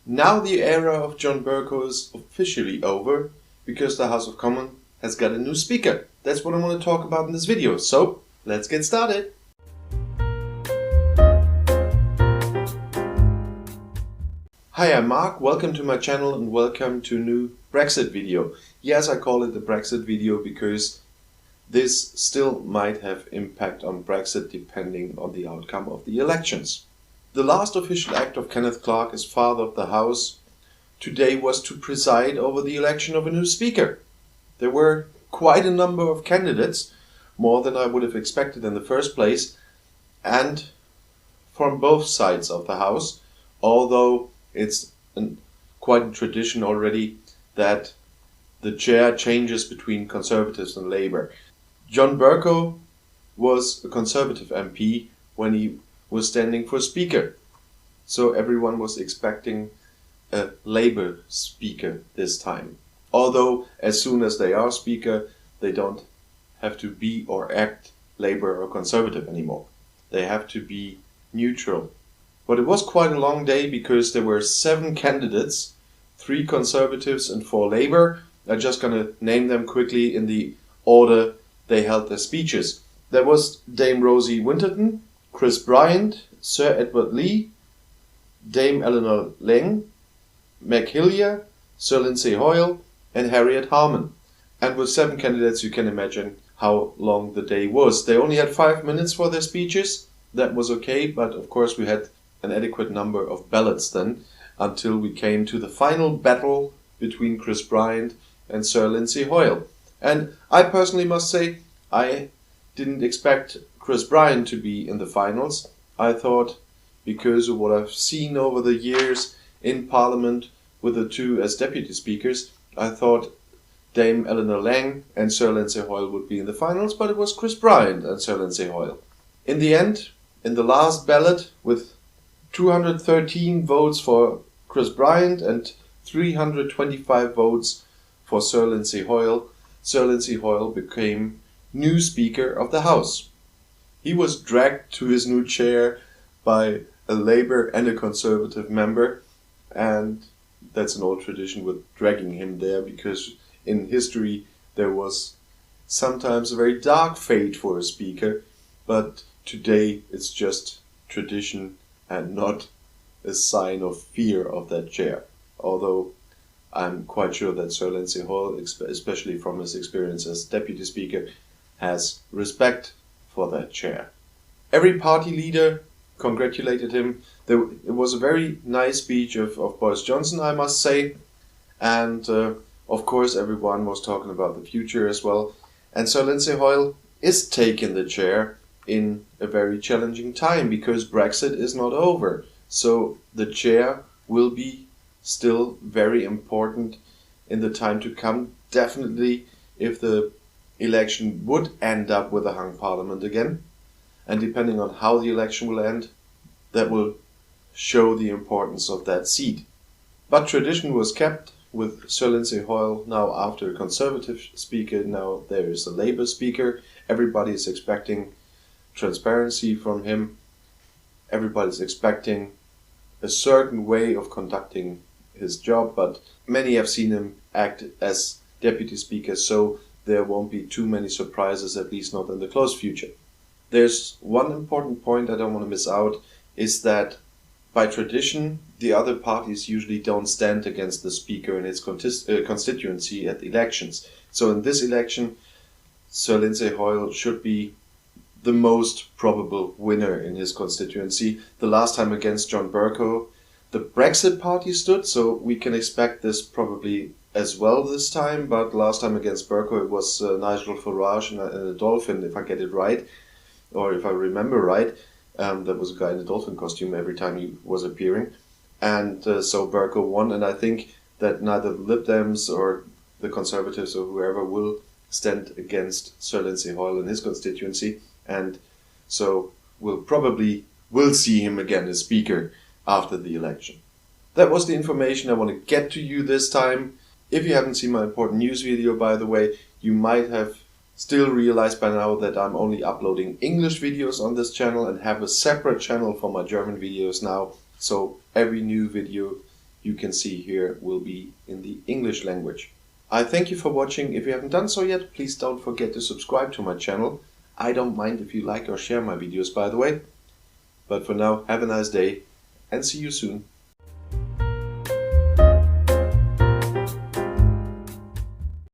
Now the era of John Bercow is officially over because the House of Commons has got a new speaker. That's what I want to talk about in this video. So, let's get started. Hi, I'm Mark. Welcome to my channel and welcome to a new Brexit video. Yes, I call it the Brexit video because this still might have impact on Brexit depending on the outcome of the elections. The last official act of Kenneth Clarke as Father of the House today was to preside over the election of a new speaker. There were quite a number of candidates, more than I would have expected in the first place, and from both sides of the House, although it's quite a tradition already that the chair changes between Conservatives and Labour. John Bercow was a Conservative MP when he was standing for Speaker, so everyone was expecting a Labour Speaker this time. Although as soon as they are Speaker, they don't have to be or act Labour or Conservative anymore. They have to be neutral. But it was quite a long day because there were 7 candidates, 3 Conservatives and 4 Labour. I'm just going to name them quickly in the order they held their speeches. There was Dame Rosie Winterton, Chris Bryant, Sir Edward Lee, Dame Eleanor Laing, Meg Hillier, Sir Lindsay Hoyle and Harriet Harman. And with 7 candidates you can imagine how long the day was. They only had 5 minutes for their speeches. That was okay, but of course we had an adequate number of ballots then until we came to the final battle between Chris Bryant and Sir Lindsay Hoyle. And I personally must say I didn't expect Chris Bryant to be in the finals. I thought, because of what I've seen over the years in Parliament with the 2 as deputy speakers, I thought Dame Eleanor Laing and Sir Lindsay Hoyle would be in the finals, but it was Chris Bryant and Sir Lindsay Hoyle. In the end, in the last ballot, with 213 votes for Chris Bryant and 325 votes for Sir Lindsay Hoyle became new Speaker of the House. He was dragged to his new chair by a Labour and a Conservative member, and that's an old tradition with dragging him there because in history there was sometimes a very dark fate for a speaker, but today it's just tradition and not a sign of fear of that chair. Although I'm quite sure that Sir Lindsay Hoyle, especially from his experience as Deputy Speaker, has respect for that chair. Every party leader congratulated him. It was a very nice speech of Boris Johnson, I must say. And of course everyone was talking about the future as well. And Sir Lindsay Hoyle is taking the chair in a very challenging time because Brexit is not over. So the chair will be still very important in the time to come. Definitely if the election would end up with a hung parliament again. And depending on how the election will end, that will show the importance of that seat. But tradition was kept with Sir Lindsay Hoyle now after a Conservative speaker. Now there is a Labour speaker. Everybody is expecting transparency from him. Everybody's expecting a certain way of conducting his job, but many have seen him act as deputy speaker, so there won't be too many surprises, at least not in the close future. There's one important point I don't want to miss out, is that by tradition the other parties usually don't stand against the speaker in its constituency at elections. So in this election Sir Lindsay Hoyle should be the most probable winner in his constituency. The last time against John Bercow, the Brexit party stood, so we can expect this probably as well this time, but last time against Bercow it was Nigel Farage and a dolphin, if I get it right, or if I remember right. There was a guy in a dolphin costume every time he was appearing, and so Bercow won, and I think that neither the Lib Dems or the Conservatives or whoever will stand against Sir Lindsay Hoyle in his constituency, and so we'll see him again as Speaker after the election. That was the information I want to get to you this time. If you haven't seen my important news video, by the way, you might have still realized by now that I'm only uploading English videos on this channel and have a separate channel for my German videos now. So every new video you can see here will be in the English language. I thank you for watching. If you haven't done so yet, please don't forget to subscribe to my channel. I don't mind if you like or share my videos, by the way. But for now, have a nice day and see you soon.